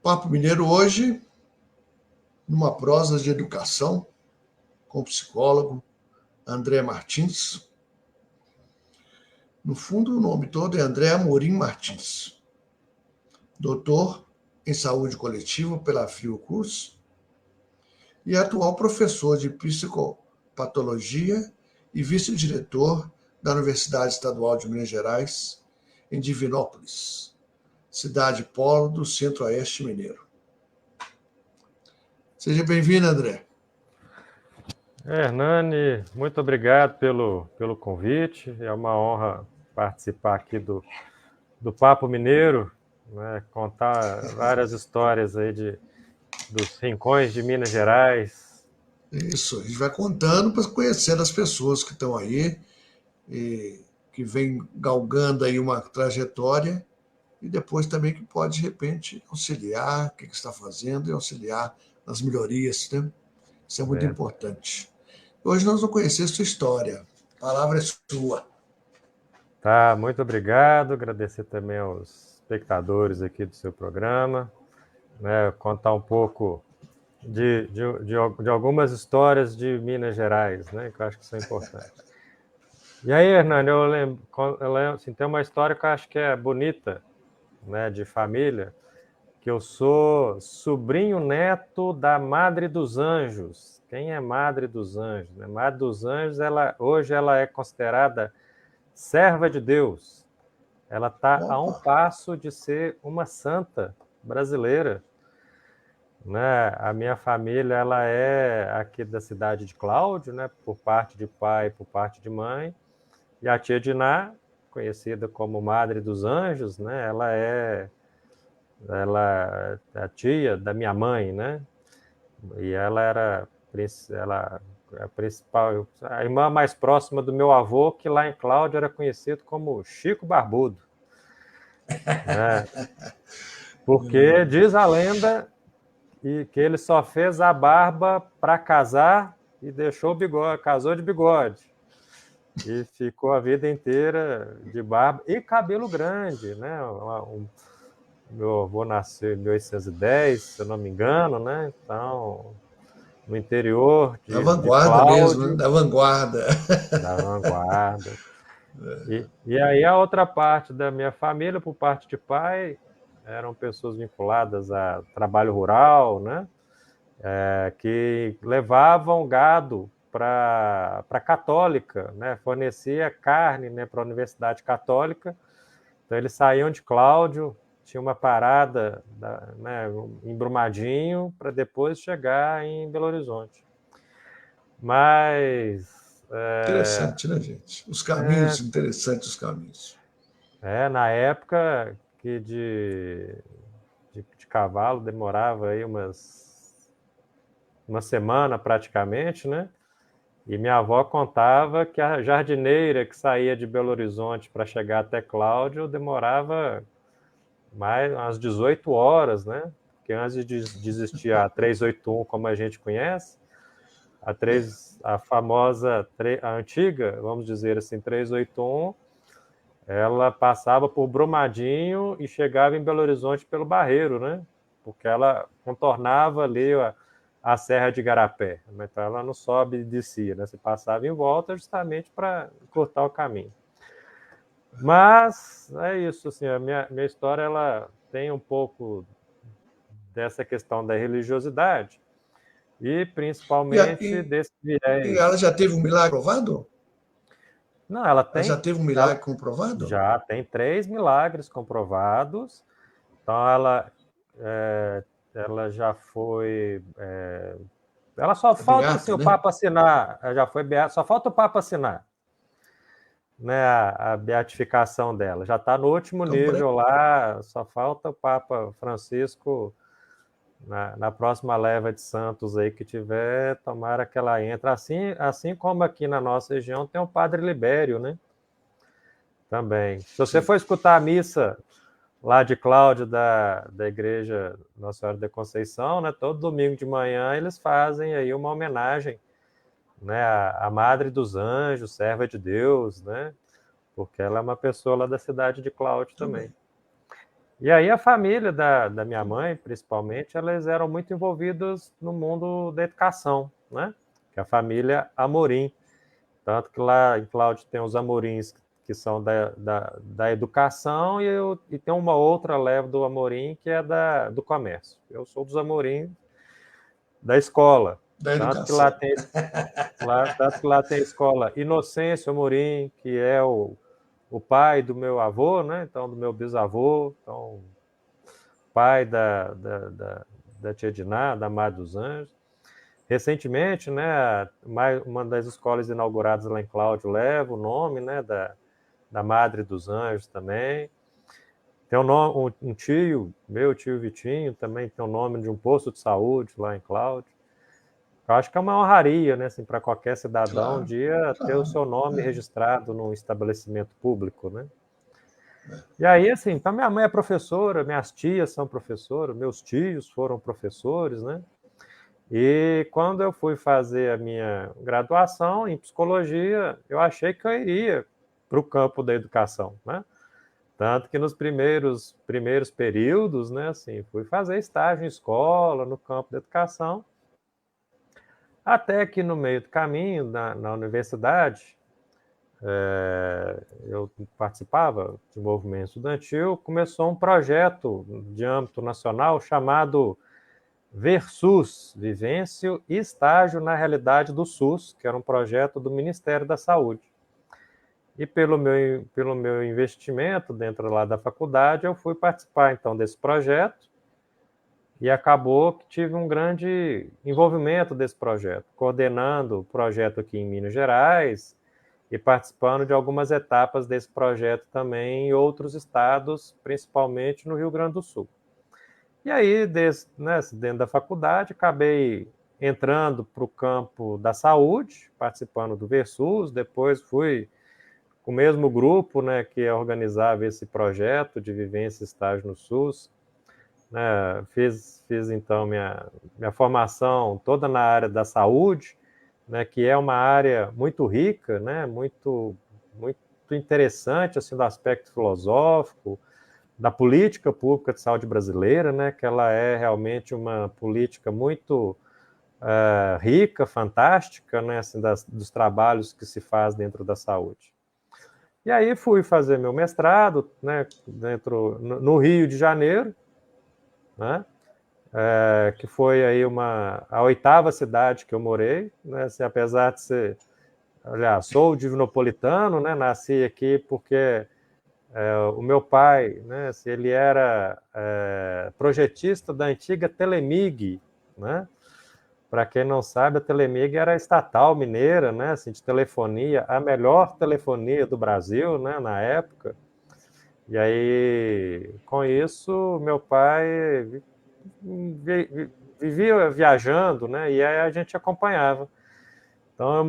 Papo Mineiro hoje, numa prosa de educação, com o psicólogo André Martins. No fundo, o nome todo é André Amorim Martins. Doutor em Saúde Coletiva pela Fiocruz e atual professor de Psicopatologia e vice-diretor da Universidade Estadual de Minas Gerais, em Divinópolis, cidade polo do Centro-Oeste Mineiro. Seja bem-vindo, André. Hernani, muito obrigado pelo convite. É uma honra participar aqui do Papo Mineiro, né, contar várias histórias aí dos rincões de Minas Gerais. Isso, a gente vai contando para conhecer as pessoas que estão aí, e que vem galgando aí uma trajetória, e depois também que pode, de repente, auxiliar o que está fazendo e auxiliar nas melhorias, né? Isso é muito importante. Hoje nós vamos conhecer a sua história. A palavra é sua. Tá, muito obrigado. Agradecer também aos espectadores aqui do seu programa, né, contar um pouco de algumas histórias de Minas Gerais, né, que eu acho que são importantes. E aí, Hernani, eu lembro assim, tem uma história que eu acho que é bonita, né, de família, que eu sou sobrinho neto da Madre dos Anjos. Quem é Madre dos Anjos? Né? Madre dos Anjos, hoje ela é considerada serva de Deus. Ela está a um passo de ser uma santa brasileira. Né? A minha família ela é aqui da cidade de Cláudio, né? Por parte de pai e por parte de mãe. E a tia Diná, conhecida como Madre dos Anjos, né? Ela é a tia da minha mãe, né? E ela era a principal, a irmã mais próxima do meu avô, que lá em Cláudio era conhecido como Chico Barbudo. Né? Porque diz a lenda que ele só fez a barba para casar e deixou o bigode, casou de bigode. E ficou a vida inteira de barba e cabelo grande, né? Meu avô nasceu em 1810, se eu não me engano, né? Então, no interior Da de vanguarda mesmo, né? Cláudio. Da vanguarda. Da vanguarda. E aí a outra parte da minha família, por parte de pai, eram pessoas vinculadas a trabalho rural, né? Que levavam gado para a católica, né? Fornecia carne, né, para a Universidade Católica. Então eles saíam de Cláudio, tinha uma parada, né, em Brumadinho, para depois chegar em Belo Horizonte. Mas interessante, né, gente? Os caminhos, interessantes os caminhos. Na época que de cavalo demorava aí uma semana praticamente, né? E minha avó contava que a jardineira que saía de Belo Horizonte para chegar até Cláudio demorava mais umas 18 horas, né? Porque antes de existir a 381 como a gente conhece, a famosa, a antiga, vamos dizer assim, 381, ela passava por Brumadinho e chegava em Belo Horizonte pelo Barreiro, né? Porque ela contornava ali a Serra de Igarapé. Então ela não sobe e descia, né? Você passava em volta justamente para cortar o caminho. Mas é isso, assim, a minha história ela tem um pouco dessa questão da religiosidade e principalmente desse viés. E ela já teve um milagre provado? Não, ela já teve um milagre comprovado? Já tem 3 milagres comprovados. Então ela já foi. Ela só falta beata, assim, o né? Papa assinar. Ela já foi beata, só falta o Papa assinar, né, a beatificação dela. Já está no último nível lá, só falta o Papa Francisco na próxima leva de santos aí que tiver, tomara que ela entre. Assim como aqui na nossa região tem o Padre Libério, né? Também. Se você for escutar a missa lá de Cláudio, da igreja Nossa Senhora da Conceição, né, todo domingo de manhã eles fazem aí uma homenagem, né, à Madre dos Anjos, serva de Deus, né, porque ela é uma pessoa lá da cidade de Cláudio também. E aí a família da minha mãe, principalmente, elas eram muito envolvidas no mundo da educação, né? Que é a família Amorim. Tanto que lá em Cláudio tem os Amorins, que são da educação, e tem uma outra leva do Amorim, que é do comércio. Eu sou dos Amorim da escola. Da Tanto que educação. lá tem a escola Inocêncio Amorim, que é o pai do meu avô, né? Então, do meu bisavô, então, pai da tia Diná, da Madre dos Anjos. Recentemente, né, uma das escolas inauguradas lá em Cláudio leva o nome, né, da Madre dos Anjos também. Tem um tio, meu tio Vitinho, também tem o nome de um posto de saúde lá em Cláudio. Eu acho que é uma honraria, né, assim, para qualquer cidadão um dia ter o seu nome registrado num estabelecimento público, né? E aí, assim, então minha mãe é professora, minhas tias são professoras, meus tios foram professores, né? E quando eu fui fazer a minha graduação em psicologia, eu achei que eu iria para o campo da educação, né? Tanto que nos primeiros períodos, né, assim, fui fazer estágio em escola, no campo da educação, até que no meio do caminho, na universidade, eu participava de movimento estudantil, começou um projeto de âmbito nacional chamado Versus, Vivência e Estágio na Realidade do SUS, que era um projeto do Ministério da Saúde. E pelo meu investimento dentro lá da faculdade, eu fui participar então desse projeto e acabou que tive um grande envolvimento desse projeto, coordenando o projeto aqui em Minas Gerais e participando de algumas etapas desse projeto também em outros estados, principalmente no Rio Grande do Sul. E aí, dentro da faculdade, acabei entrando para o campo da saúde, participando do Versus, depois fui com o mesmo grupo, né, que organizava esse projeto de vivência e estágio no SUS, né, fiz então minha formação toda na área da saúde, né, que é uma área muito rica, né, muito interessante assim do aspecto filosófico, da política pública de saúde brasileira, né, que ela é realmente uma política muito rica, fantástica, né, assim, dos trabalhos que se faz dentro da saúde. E aí fui fazer meu mestrado, né, no Rio de Janeiro, né, que foi aí a 8ª cidade que eu morei, né, assim, apesar de ser, aliás, sou divinopolitano, né, nasci aqui porque o meu pai, né, assim, ele era projetista da antiga Telemig, né? Para quem não sabe, a Telemig era a estatal mineira, né, assim, de telefonia, a melhor telefonia do Brasil, né, na época. E aí, com isso, meu pai vivia viajando, né, e aí a gente acompanhava. Então eu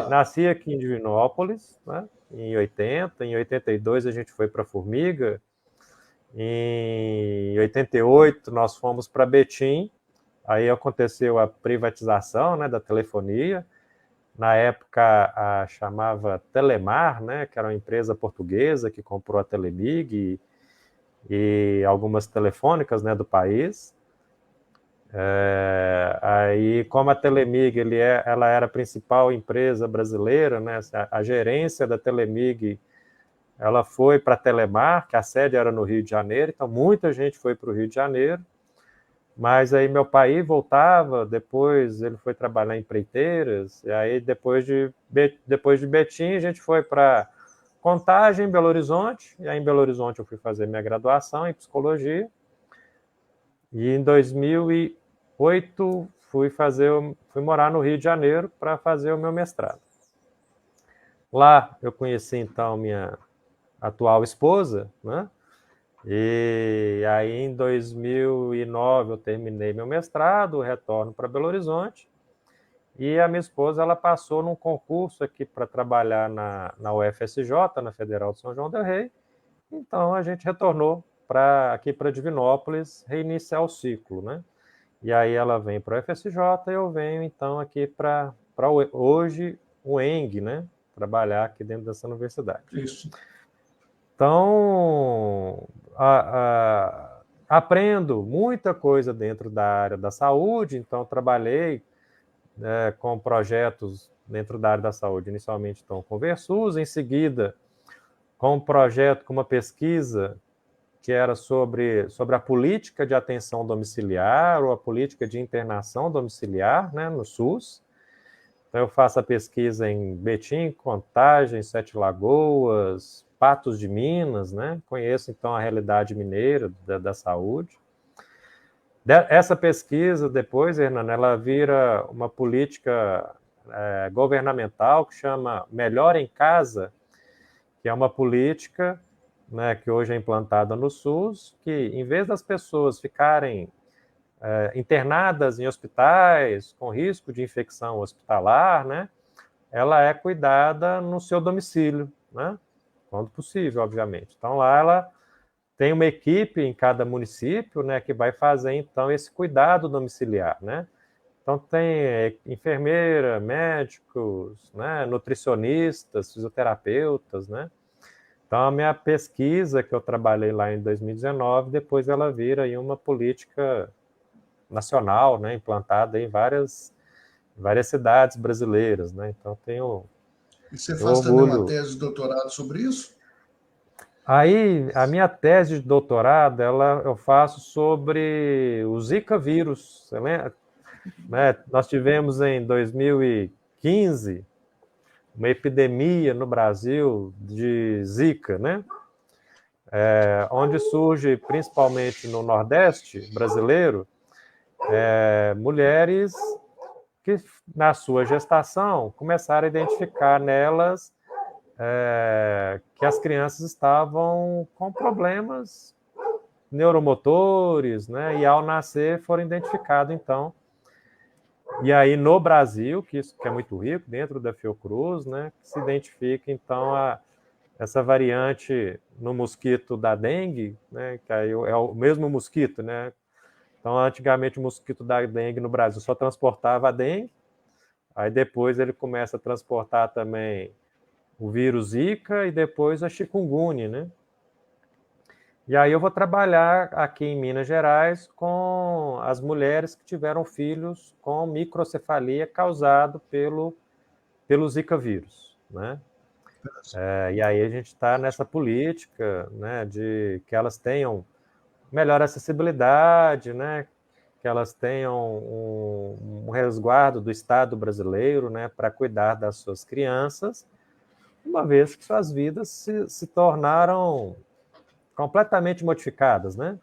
nasci aqui em Divinópolis, né, em 80, em 82 a gente foi para Formiga, em 88 nós fomos para Betim, aí aconteceu a privatização, né, da telefonia, na época chamava Telemar, né, que era uma empresa portuguesa que comprou a Telemig e algumas telefônicas, né, do país. Aí, como a Telemig ela era a principal empresa brasileira, né, a gerência da Telemig ela foi para a Telemar, que a sede era no Rio de Janeiro, então muita gente foi para o Rio de Janeiro, mas aí meu pai voltava, depois ele foi trabalhar em empreiteiras, e aí depois de Betim a gente foi para Contagem, Belo Horizonte, e aí em Belo Horizonte eu fui fazer minha graduação em psicologia, e em 2008 fui morar no Rio de Janeiro para fazer o meu mestrado. Lá eu conheci então minha atual esposa, né? E aí em 2009 eu terminei meu mestrado, retorno para Belo Horizonte, e a minha esposa ela passou num concurso aqui para trabalhar na UFSJ, na Federal de São João del Rei, então a gente retornou aqui para Divinópolis reiniciar o ciclo, né? E aí ela vem para o UFSJ e eu venho então aqui para hoje o ENG, né? Trabalhar aqui dentro dessa universidade. Isso. Então, aprendo muita coisa dentro da área da saúde, então trabalhei com projetos dentro da área da saúde, inicialmente então, com o Versus, em seguida com um projeto, com uma pesquisa que era sobre a política de atenção domiciliar ou a política de internação domiciliar, né, no SUS. Então, eu faço a pesquisa em Betim, Contagem, Sete Lagoas, Patos de Minas, né? Conheço, então, a realidade mineira da saúde. Essa pesquisa, depois, Hernando, ela vira uma política governamental que chama Melhor em Casa, que é uma política, né, que hoje é implantada no SUS, que, em vez das pessoas ficarem internadas em hospitais com risco de infecção hospitalar, né, ela é cuidada no seu domicílio, né, quando possível, obviamente. Então, lá ela tem uma equipe em cada município, né, que vai fazer, então, esse cuidado domiciliar, né. Então, tem enfermeira, médicos, né, nutricionistas, fisioterapeutas, né. Então, a minha pesquisa, que eu trabalhei lá em 2019, depois ela vira aí uma política nacional, né, implantada em várias cidades brasileiras, né? Então, tenho E você eu faz também uma orgulho. tese de doutorado sobre isso? Aí, a minha tese de doutorado, eu faço sobre o Zika vírus. Você lembra? Né? Nós tivemos em 2015 uma epidemia no Brasil de Zika, né? Onde surge, principalmente no Nordeste brasileiro, mulheres que, na sua gestação, começaram a identificar nelas que as crianças estavam com problemas neuromotores, né? E ao nascer foram identificados, então. E aí, no Brasil, que isso que é muito rico, dentro da Fiocruz, né? Se identifica, então, essa variante no mosquito da dengue, né? Que aí é o mesmo mosquito, né? Então, antigamente, o mosquito da dengue no Brasil só transportava a dengue, aí depois ele começa a transportar também o vírus Zika e depois a chikungunya, né? E aí eu vou trabalhar aqui em Minas Gerais com as mulheres que tiveram filhos com microcefalia causado pelo Zika vírus, né? E aí a gente está nessa política, né, de que elas tenham melhor acessibilidade, né, que elas tenham um resguardo do Estado brasileiro, né, para cuidar das suas crianças, uma vez que suas vidas se tornaram completamente modificadas, né?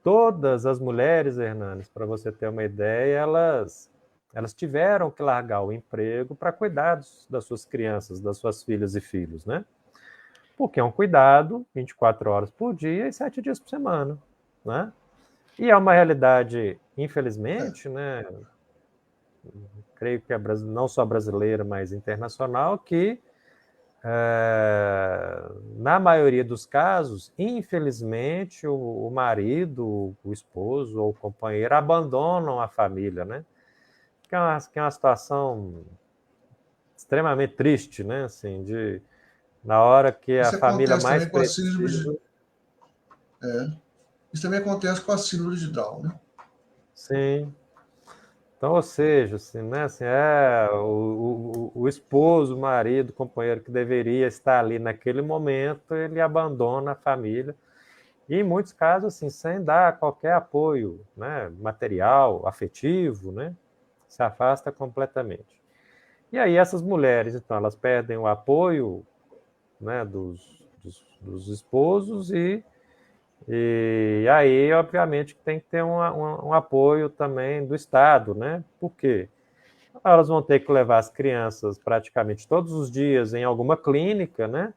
Todas as mulheres, Hernanes, para você ter uma ideia, elas tiveram que largar o emprego para cuidar das suas crianças, das suas filhas e filhos, né? Porque é um cuidado 24 horas por dia e 7 dias por semana, né? E é uma realidade, infelizmente, né? Creio que é não só brasileira, mas internacional, que na maioria dos casos, infelizmente, o marido, o esposo ou o companheiro abandonam a família, né? Que é uma situação extremamente triste, né? Assim, na hora que a Isso família acontece mais também com a síndrome precisa. de... Isso também acontece com a síndrome de Down, né? Sim. Então, ou seja, assim, né, assim, o esposo, o marido, o companheiro que deveria estar ali naquele momento, ele abandona a família. E, em muitos casos, assim, sem dar qualquer apoio, né, material, afetivo, né, se afasta completamente. E aí essas mulheres, então, elas perdem o apoio, né, dos esposos e aí, obviamente, tem que ter um apoio também do Estado, né? Por quê? Elas vão ter que levar as crianças praticamente todos os dias em alguma clínica, né?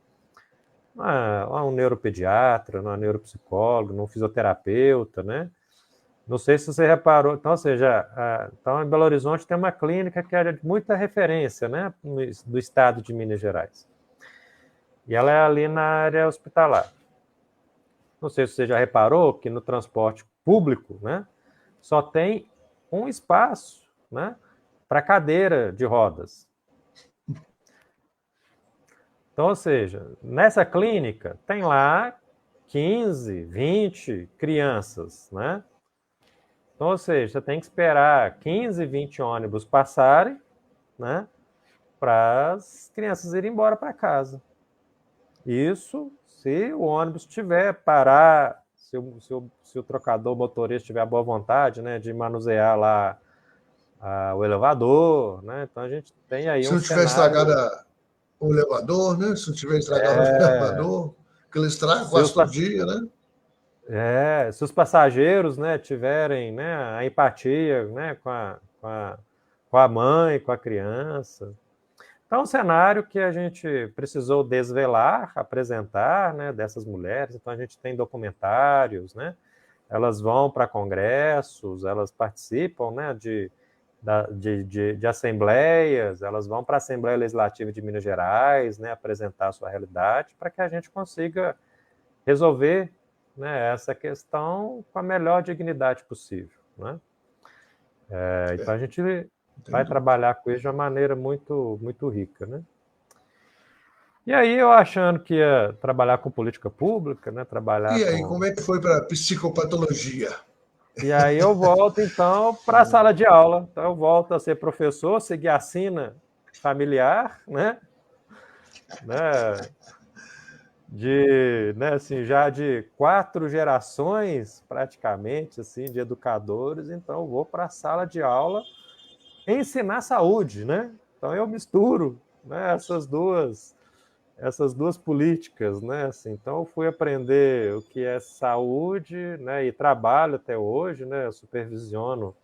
Um neuropediatra, uma neuropsicóloga, um fisioterapeuta, né? Não sei se você reparou, então, ou seja, então em Belo Horizonte tem uma clínica que é de muita referência, né? Do estado de Minas Gerais. E ela é ali na área hospitalar. Não sei se você já reparou que no transporte público, né, só tem um espaço, né, para cadeira de rodas. Então, ou seja, nessa clínica tem lá 15, 20 crianças, né? Então, ou seja, você tem que esperar 15, 20 ônibus passarem, né? Para as crianças irem embora para casa. Isso se o ônibus tiver parar, se o trocador motorista tiver a boa vontade, né, de manusear lá o elevador, né? Então a gente tem aí Se um não tiver cenário. o elevador, né? Se não tiver estragado o elevador, que ele estraga Se os, quase todo dia, né? se os passageiros, né, tiverem, né, a empatia, né, com a mãe, com a criança. Então, é um cenário que a gente precisou desvelar, apresentar, né, dessas mulheres. Então, a gente tem documentários, né? Elas vão para congressos, elas participam, né, de assembleias, elas vão para a Assembleia Legislativa de Minas Gerais, né, apresentar a sua realidade, para que a gente consiga resolver, né, essa questão com a melhor dignidade possível, né? Então, a gente vai trabalhar com isso de uma maneira muito, muito rica, né? E aí eu achando que ia trabalhar com política pública, né? Trabalhar E aí, com. como é que foi para a psicopatologia? E aí eu volto então para a sala de aula. Então eu volto a ser professor, seguir a sina familiar, né? Né, assim, já de 4 gerações praticamente assim de educadores. Então eu vou para a sala de aula ensinar saúde, né? Então eu misturo, né, essas duas políticas, né? Assim, então eu fui aprender o que é saúde, né? E trabalho até hoje, né? Eu supervisiono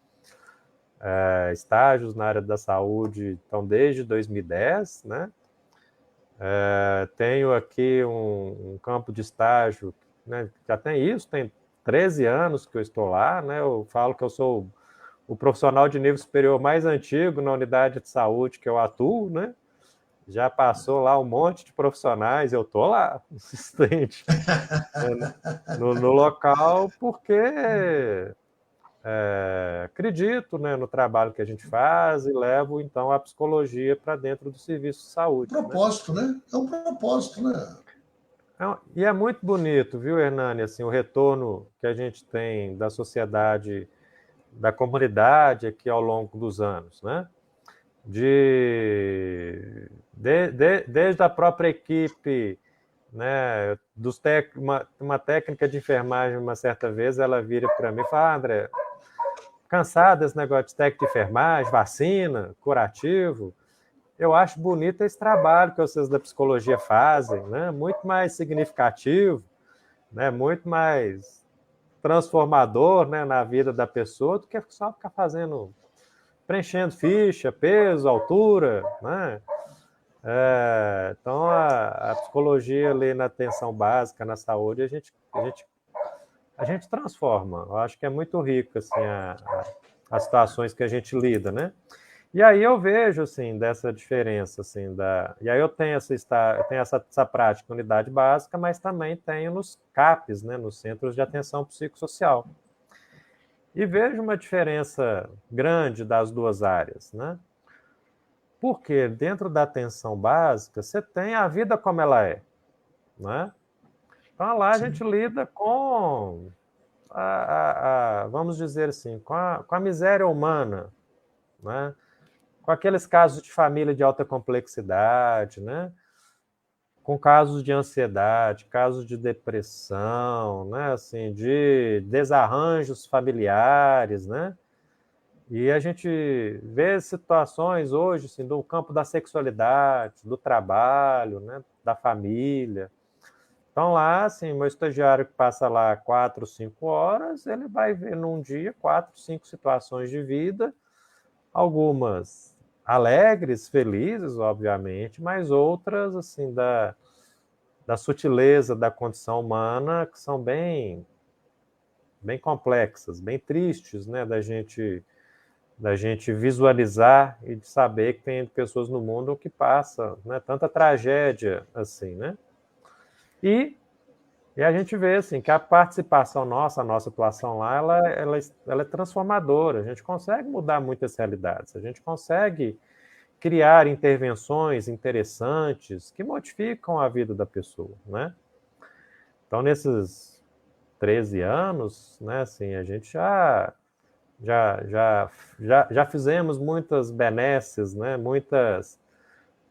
estágios na área da saúde, então desde 2010, né? Tenho aqui um campo de estágio, né? Já tem isso, tem 13 anos que eu estou lá, né? Eu falo que eu sou o profissional de nível superior mais antigo na unidade de saúde que eu atuo, né? Já passou lá um monte de profissionais, eu estou lá, assistente, no local, porque acredito, né, no trabalho que a gente faz e levo, então, a psicologia para dentro do serviço de saúde. Né? Propósito, né? É um propósito, né? E é muito bonito, viu, Hernani, assim, o retorno que a gente tem da sociedade, da comunidade aqui ao longo dos anos, né? Desde a própria equipe, né, uma técnica de enfermagem, uma certa vez, ela vira para mim e fala, André, cansado desse negócio de técnica de enfermagem, vacina, curativo, eu acho bonito esse trabalho que vocês da psicologia fazem, né, muito mais significativo, né, muito mais transformador, né, na vida da pessoa do que só ficar preenchendo ficha, peso, altura, né? Então, a psicologia ali na atenção básica, na saúde, a gente transforma. Eu acho que é muito rico assim, as situações que a gente lida, né? E aí eu vejo assim dessa diferença assim e aí eu tenho essa prática unidade básica, mas também tenho nos CAPs, né, nos Centros de Atenção Psicossocial. E vejo uma diferença grande das duas áreas, né? Porque dentro da atenção básica, você tem a vida como ela é, né? Então lá a gente lida com, vamos dizer assim, com a miséria humana, né? Com aqueles casos de família de alta complexidade, né? Com casos de ansiedade, casos de depressão, né? Assim, de desarranjos familiares, né? E a gente vê situações hoje assim, do campo da sexualidade, do trabalho, né, da família. Então lá, assim, meu estagiário que passa lá 4, 5 horas, ele vai ver num dia 4, 5 situações de vida, algumas alegres, felizes, obviamente, mas outras, assim, da sutileza da condição humana, que são bem, bem complexas, bem tristes, né, da gente visualizar e de saber que tem pessoas no mundo que passam, né, tanta tragédia assim, né? E a gente vê assim que a participação nossa, a nossa atuação lá, ela é transformadora. A gente consegue mudar muitas realidades. A gente consegue criar intervenções interessantes que modificam a vida da pessoa, né? Então, nesses 13 anos, né, assim, a gente já fizemos muitas benesses, né, muitas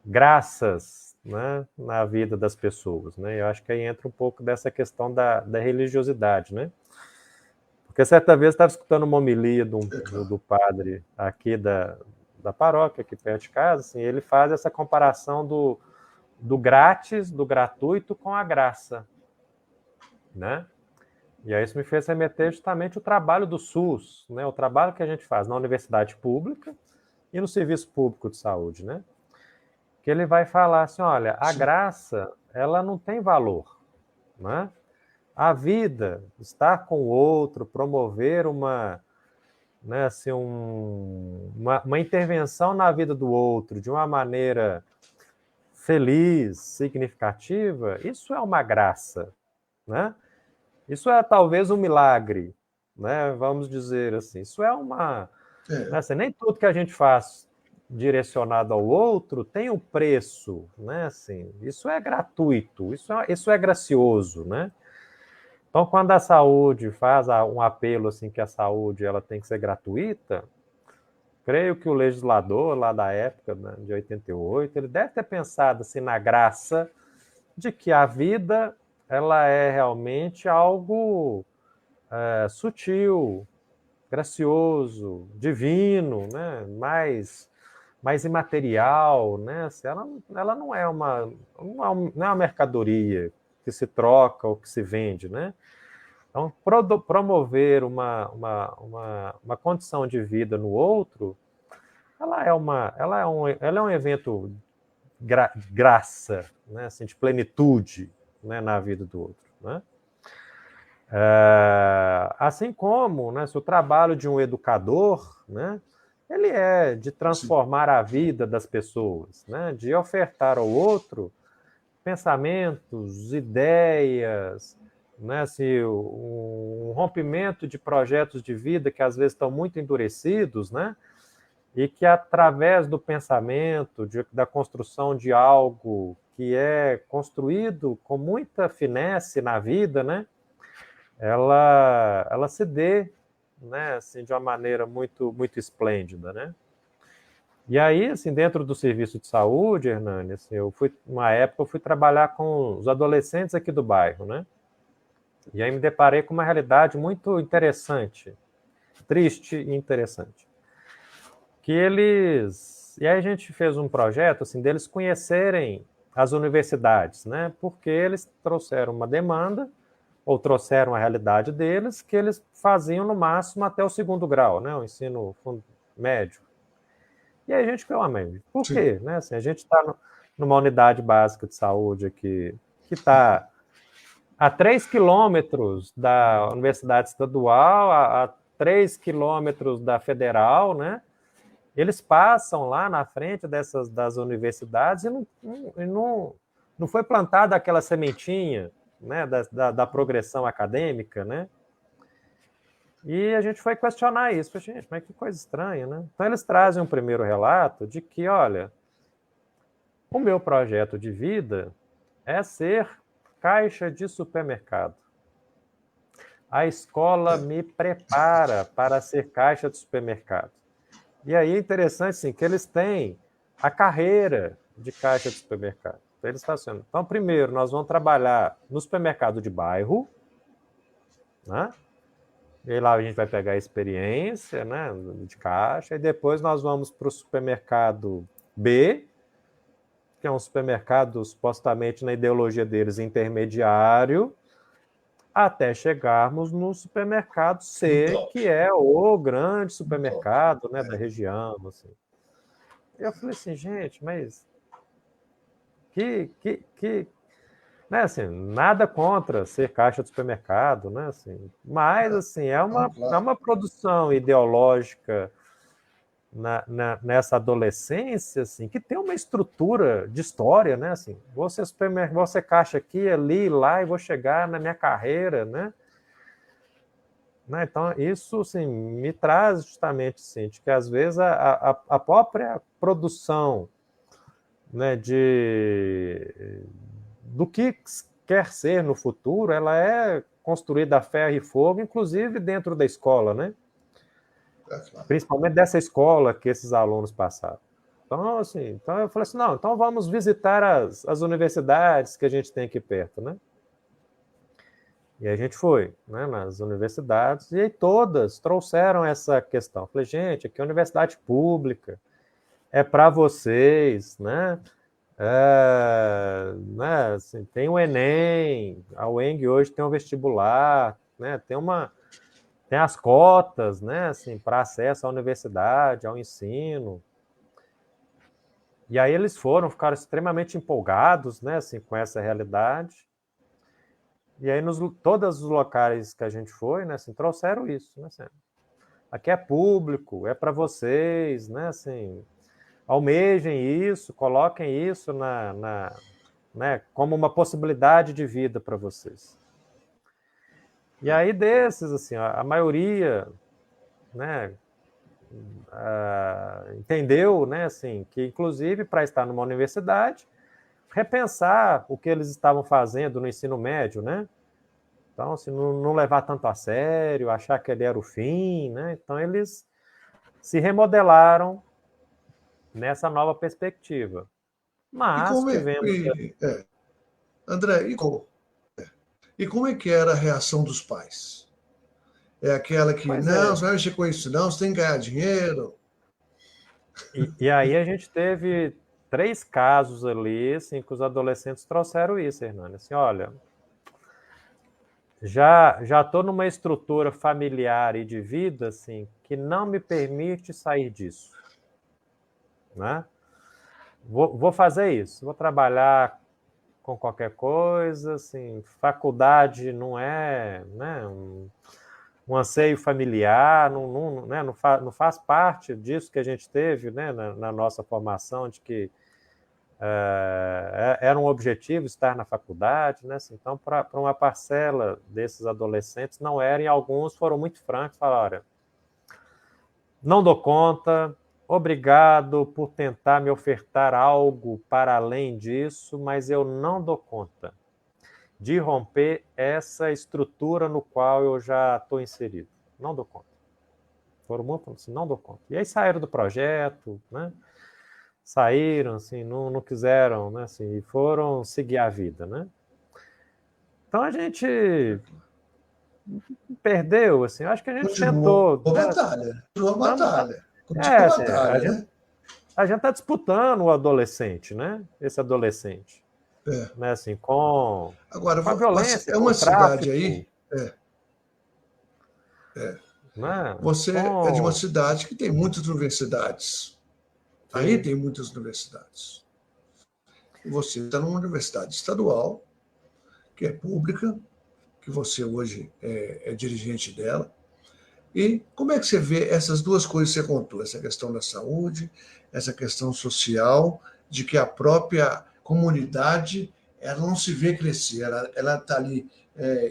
graças, né, na vida das pessoas, né? Eu acho que aí entra um pouco dessa questão da religiosidade, né? Porque certa vez eu estava escutando uma homilia do padre aqui da paróquia, aqui perto de casa, assim, ele faz essa comparação do grátis, do gratuito com a graça, né? E aí isso me fez remeter justamente o trabalho do SUS, né? O trabalho que a gente faz na universidade pública e no serviço público de saúde, né? Que ele vai falar assim, olha, a graça, ela não tem valor, né? A vida, estar com o outro, promover né, assim, uma intervenção na vida do outro de uma maneira feliz, significativa, isso é uma graça, né? Isso é talvez um milagre, né? Vamos dizer assim. Isso é uma... Né, assim, nem tudo que a gente faz direcionado ao outro tem um preço, né? Assim, isso é gratuito, isso é gracioso, né? Então, quando a saúde faz um apelo assim que a saúde ela tem que ser gratuita, creio que o legislador lá da época, né, de 88, ele deve ter pensado assim na graça de que a vida ela é realmente algo sutil, gracioso, divino, né, mais imaterial, né? Assim, ela não é uma mercadoria que se troca ou que se vende, né? Então, promover uma condição de vida no outro, ela é um evento graça, né? Assim, de plenitude, né? Na vida do outro, né? Assim como, né, se o trabalho de um educador, né, ele é de transformar a vida das pessoas, né, de ofertar ao outro pensamentos, ideias, né, assim, um rompimento de projetos de vida que às vezes estão muito endurecidos, né, e que através do pensamento, da construção de algo que é construído com muita finesse na vida, né, ela se dê, né, assim, de uma maneira muito, muito esplêndida, né? E aí, assim, dentro do serviço de saúde, Hernani, assim, uma época eu fui trabalhar com os adolescentes aqui do bairro, né? E aí me deparei com uma realidade muito interessante, triste e interessante. E aí a gente fez um projeto, assim, deles conhecerem as universidades, né? Porque eles trouxeram uma demanda ou trouxeram a realidade deles, que eles faziam no máximo até o 2º grau, né, o ensino médio. E aí a gente falou, por quê? Né, assim, a gente está numa unidade básica de saúde aqui, que está a 3 quilômetros da universidade estadual, a 3 quilômetros da federal, né? Eles passam lá na frente das universidades e não foi plantada aquela sementinha, né, da progressão acadêmica, né? E a gente foi questionar isso. Falei, gente, mas que coisa estranha, né? Então eles trazem um primeiro relato de que, olha, o meu projeto de vida é ser caixa de supermercado. A escola me prepara para ser caixa de supermercado. E aí é interessante, assim, que eles têm a carreira de caixa de supermercado. Então, eles falam assim, então, primeiro, nós vamos trabalhar no supermercado de bairro, né? E lá a gente vai pegar a experiência, né, de caixa, e depois nós vamos para o supermercado B, que é um supermercado, supostamente, na ideologia deles, intermediário, até chegarmos no supermercado C, que é o grande supermercado, né, da região. Assim. Eu falei assim, gente, mas né, assim, nada contra ser caixa de supermercado, né, assim, mas assim, é uma produção ideológica nessa adolescência, assim, que tem uma estrutura de história, né, assim, vou ser caixa aqui, ali, lá, e vou chegar na minha carreira, né, né? Então, isso assim, me traz justamente assim, de que, às vezes, a própria produção, né, do que quer ser no futuro, ela é construída a ferro e fogo, inclusive dentro da escola, né? Claro. Principalmente dessa escola que esses alunos passaram. Então, assim, então eu falei assim, não, então vamos visitar as universidades que a gente tem aqui perto, né? E a gente foi, né, nas universidades, e aí todas trouxeram essa questão. Eu falei, gente, aqui é universidade pública, é para vocês, né? Né, assim, tem o Enem, a UENG hoje tem o vestibular, né? Tem as cotas, né, assim, para acesso à universidade, ao ensino. E aí eles ficaram extremamente empolgados, né, assim, com essa realidade. E aí todos os locais que a gente foi, né, assim, trouxeram isso, né, assim, aqui é público, é para vocês, né, assim, almejem isso, coloquem isso né, como uma possibilidade de vida para vocês. E aí desses, assim, a maioria, né, entendeu, né, assim, que inclusive para estar numa universidade, repensar o que eles estavam fazendo no ensino médio, né? Então, assim, não levar tanto a sério, achar que ele era o fim, né? Então, eles se remodelaram nessa nova perspectiva. E Mas como é, tivemos... André, e como é que era a reação dos pais? É aquela que, Pois não, é. você vai mexer com isso, não, você tem que ganhar dinheiro. E aí a gente teve 3 casos ali, assim, que os adolescentes trouxeram isso, Hernani. Assim, olha, já estou numa estrutura familiar e de vida, assim, que não me permite sair disso, né? Vou fazer isso, vou trabalhar com qualquer coisa, assim, faculdade não é, né, um anseio familiar, né, não faz parte disso que a gente teve, né, na nossa formação, de que era um objetivo estar na faculdade, né, assim, então para uma parcela desses adolescentes não era, e alguns foram muito francos, falaram, olha, não dou conta, obrigado por tentar me ofertar algo para além disso, mas eu não dou conta de romper essa estrutura no qual eu já estou inserido. Não dou conta. Foram muito assim, não dou conta. E aí saíram do projeto, né? Saíram, assim, não quiseram, né? Assim, e foram seguir a vida, né? Então a gente perdeu, assim, eu acho que a gente Continuou tentou, a né? batalha, continuou a Tamo, batalha, continua a assim, batalha, né? a gente está disputando o adolescente, né? Esse adolescente, É. né? Assim, com Agora, a violência, é com o uma cidade tráfico, aí, é, né? você é de uma Com cidade que tem muitas universidades. Aí sim, tem muitas universidades. E você está numa universidade estadual, que é pública, que você hoje é dirigente dela. E como é que você vê essas duas coisas que você contou? Essa questão da saúde, essa questão social, de que a própria comunidade ela não se vê crescer, ela está ali.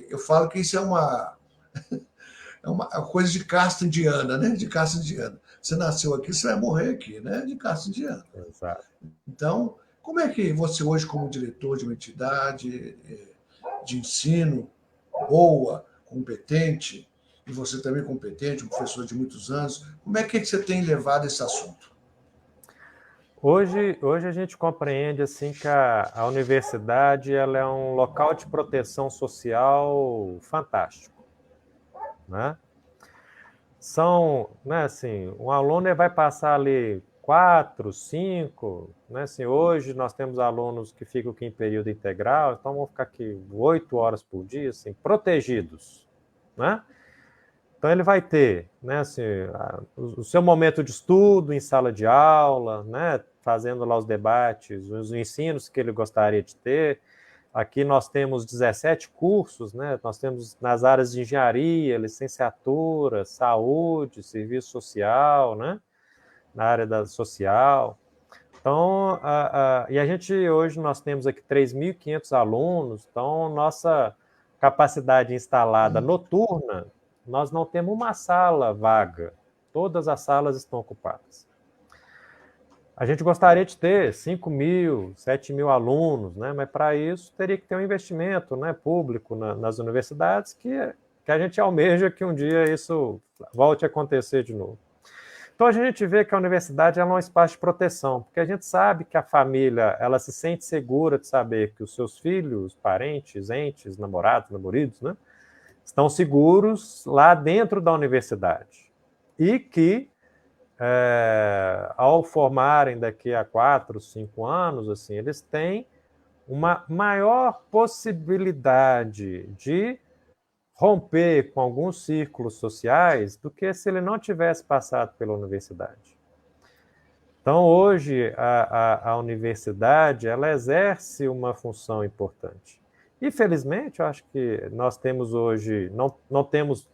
Eu falo que isso é uma coisa de casta indiana, né? De casta indiana. Você nasceu aqui, você vai morrer aqui, né? De casta indiana. exato. Então, como é que você hoje, como diretor de uma entidade de ensino boa, competente, e você também competente, um professor de muitos anos, como é que você tem levado esse assunto? Hoje a gente compreende assim que a universidade ela é um local de proteção social fantástico, né? São, né, assim, um aluno vai passar ali 4, 5, né, assim, hoje nós temos alunos que ficam aqui em período integral, então vão ficar aqui 8 horas por dia, assim, protegidos, né? Então ele vai ter, né, assim, o seu momento de estudo em sala de aula, né, fazendo lá os debates, os ensinos que ele gostaria de ter. Aqui nós temos 17 cursos, né? Nós temos nas áreas de engenharia, licenciatura, saúde, serviço social, né? Na área da social. Então, e a gente hoje nós temos aqui 3.500 alunos, então nossa capacidade instalada noturna nós não temos uma sala vaga, todas as salas estão ocupadas. A gente gostaria de ter 5.000, 7.000 alunos, né? Mas para isso teria que ter um investimento, né, público nas universidades, que a gente almeja que um dia isso volte a acontecer de novo. Então a gente vê que a universidade é um espaço de proteção, porque a gente sabe que a família ela se sente segura de saber que os seus filhos, parentes, entes, namorados, namoridos, né, estão seguros lá dentro da universidade. E que ao formarem daqui a 4, 5 anos, assim, eles têm uma maior possibilidade de romper com alguns círculos sociais do que se ele não tivesse passado pela universidade. Então, hoje, a universidade ela exerce uma função importante. E, felizmente, eu acho que nós temos hoje, não temos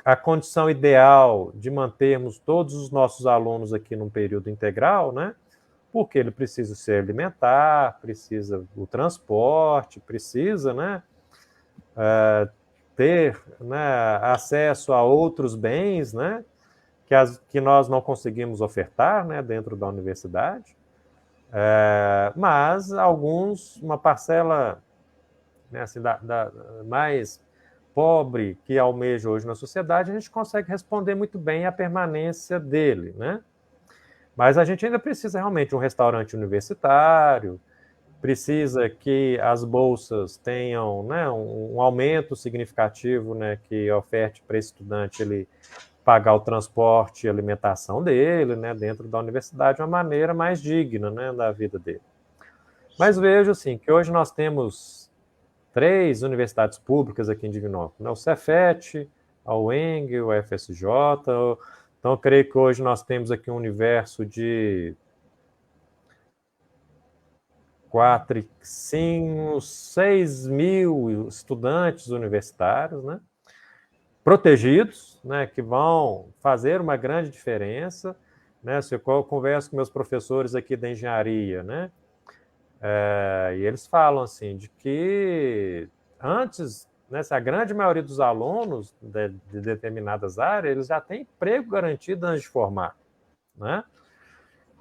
a condição ideal de mantermos todos os nossos alunos aqui num período integral, né? Porque ele precisa se alimentar, precisa do transporte, precisa, né, ter, né, acesso a outros bens, né, que nós não conseguimos ofertar, né, dentro da universidade. Mas uma parcela, né, assim, mais pobre que almeja hoje na sociedade, a gente consegue responder muito bem à permanência dele, né? Mas a gente ainda precisa realmente de um restaurante universitário, precisa que as bolsas tenham, né, um aumento significativo, né, que oferte para esse estudante ele pagar o transporte e alimentação dele, né, dentro da universidade de uma maneira mais digna, né, da vida dele. Mas vejo assim, que hoje nós temos 3 universidades públicas aqui em Divinópolis, né? O Cefet, a UENG, o FSJ. Então, eu creio que hoje nós temos aqui um universo de 4, 5, 6 mil estudantes universitários, né? Protegidos, né? Que vão fazer uma grande diferença, né? Se eu converso com meus professores aqui da engenharia, né? E eles falam assim, de que antes, né, a grande maioria dos alunos de determinadas áreas, eles já têm emprego garantido antes de formar, né?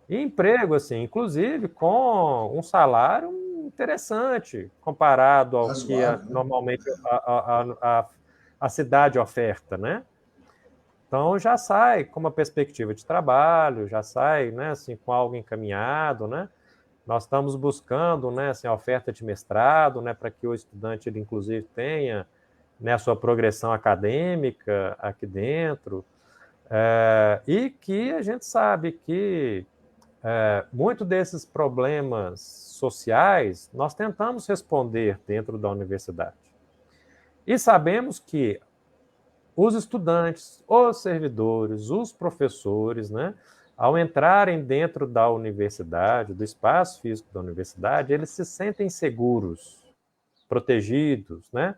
E emprego, assim, inclusive com um salário interessante, comparado ao que normalmente a cidade oferta, né? Então já sai com uma perspectiva de trabalho, já sai, né, assim, com algo encaminhado, né? Nós estamos buscando, né, assim, a oferta de mestrado, né, para que o estudante, ele, inclusive, tenha, né, a sua progressão acadêmica aqui dentro, e que a gente sabe que muito desses problemas sociais nós tentamos responder dentro da universidade. E sabemos que os estudantes, os servidores, os professores, né, ao entrarem dentro da universidade, do espaço físico da universidade, eles se sentem seguros, protegidos, né?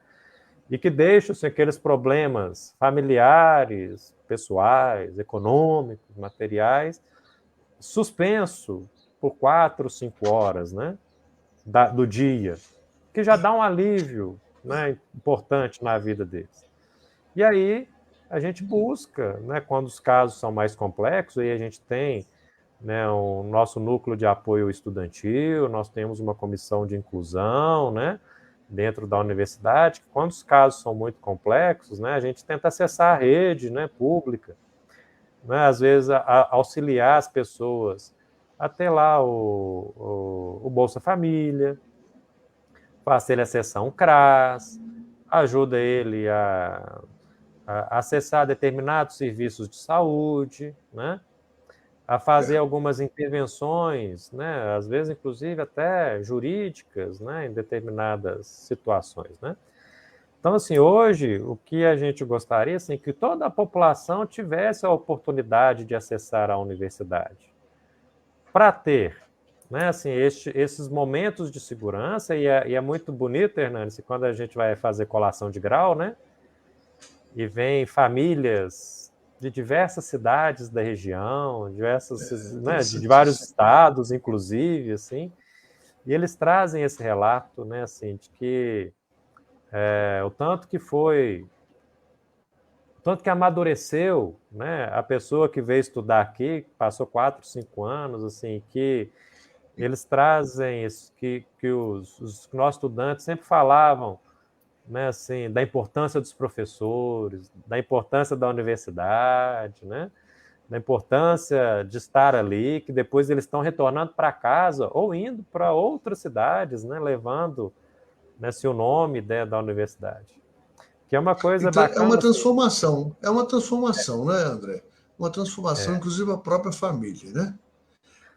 E que deixam assim, aqueles problemas familiares, pessoais, econômicos, materiais, suspenso por 4, 5 horas, né? Do dia, que já dá um alívio, né, importante na vida deles. E aí a gente busca, né, quando os casos são mais complexos, aí a gente tem, né, o nosso núcleo de apoio estudantil, nós temos uma comissão de inclusão, né, dentro da universidade, que quando os casos são muito complexos, né, a gente tenta acessar a rede, né, pública, né, às vezes auxiliar as pessoas a ter lá o Bolsa Família, faça ele acessar um CRAS, ajuda ele a acessar determinados serviços de saúde, né? A fazer algumas intervenções, né? Às vezes, inclusive, até jurídicas, né? Em determinadas situações, né? Então, assim, hoje, o que a gente gostaria, assim, que toda a população tivesse a oportunidade de acessar a universidade, para ter, né, assim, esses momentos de segurança, e é muito bonito, Hernandes, quando a gente vai fazer colação de grau, né? E vem famílias de diversas cidades da região, né, de vários estados, inclusive, assim, e eles trazem esse relato, né, assim, de que o tanto que foi tanto que amadureceu, né? A pessoa que veio estudar aqui, passou 4, 5 anos, assim, que eles trazem isso, que os nossos estudantes sempre falavam, né, assim, da importância dos professores, da importância da universidade, né, da importância de estar ali, que depois eles estão retornando para casa ou indo para outras cidades, né, levando, né, o nome, né, da universidade. Que é uma coisa Então, bacana, assim, é uma transformação, né, André? Uma transformação, é, inclusive, a própria família, né?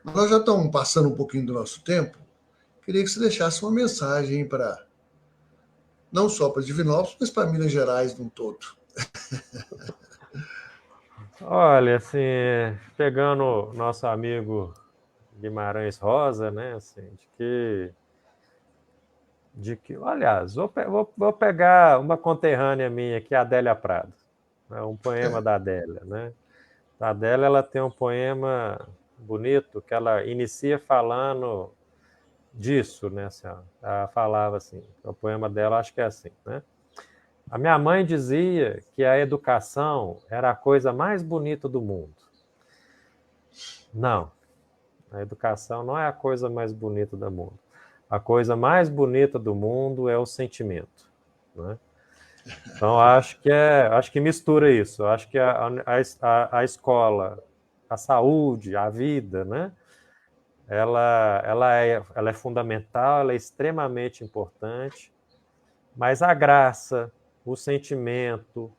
Nós já estamos passando um pouquinho do nosso tempo. Queria que você deixasse uma mensagem para, não só para Divinópolis, mas para Minas Gerais num todo. olha, assim, pegando nosso amigo Guimarães Rosa, né, assim, aliás, vou pegar uma conterrânea minha, que é a Adélia Prado, né, um poema É, da Adélia, né? A Adélia, ela tem um poema bonito que ela inicia falando disso, né? Assim, ó, ela falava assim, o poema dela acho que é assim, né? A minha mãe dizia que a educação era a coisa mais bonita do mundo. Não, a educação não é a coisa mais bonita do mundo. A coisa mais bonita do mundo é o sentimento, né? Então, acho que mistura isso. Acho que a escola, a saúde, a vida, né? Ela é fundamental, ela é extremamente importante, mas a graça, o sentimento,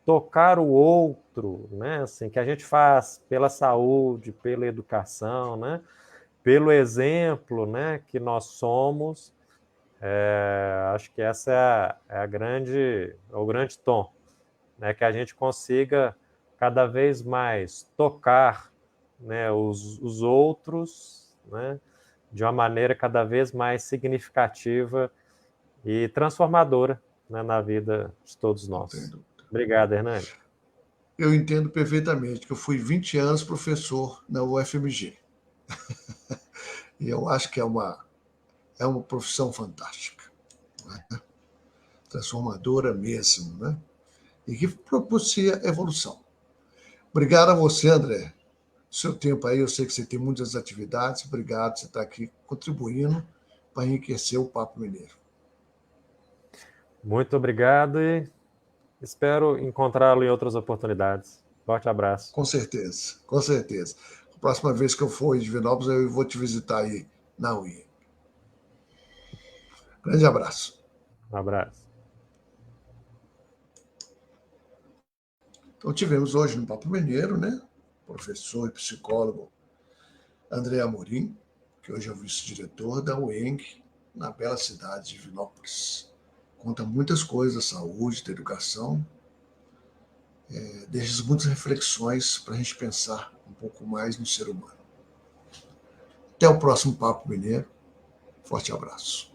tocar o outro, né? Assim, que a gente faz pela saúde, pela educação, né? Pelo exemplo, né? Que nós somos, acho que essa é o grande tom, né? Que a gente consiga cada vez mais tocar, né? Os outros, né? De uma maneira cada vez mais significativa e transformadora, né, na vida de todos nós. entendo. Obrigado, Hernani. Eu entendo perfeitamente que eu fui 20 anos professor na UFMG. E eu acho que é uma profissão fantástica, né? Transformadora mesmo, né? E que propicia evolução. Obrigado a você, André. Seu tempo aí, eu sei que você tem muitas atividades. Obrigado por você estar aqui contribuindo para enriquecer o Papo Mineiro. Muito obrigado e espero encontrá-lo em outras oportunidades. Forte abraço. Com certeza, com certeza. A próxima vez que eu for em Divinópolis, eu vou te visitar aí na UI. Grande abraço. Um abraço. Então, tivemos hoje no Papo Mineiro, né? Professor e psicólogo André Amorim, que hoje é o vice-diretor da UENG, na bela cidade de Divinópolis. Conta muitas coisas da saúde, da educação, deixa muitas reflexões para a gente pensar um pouco mais no ser humano. Até o próximo Papo Mineiro. Forte abraço.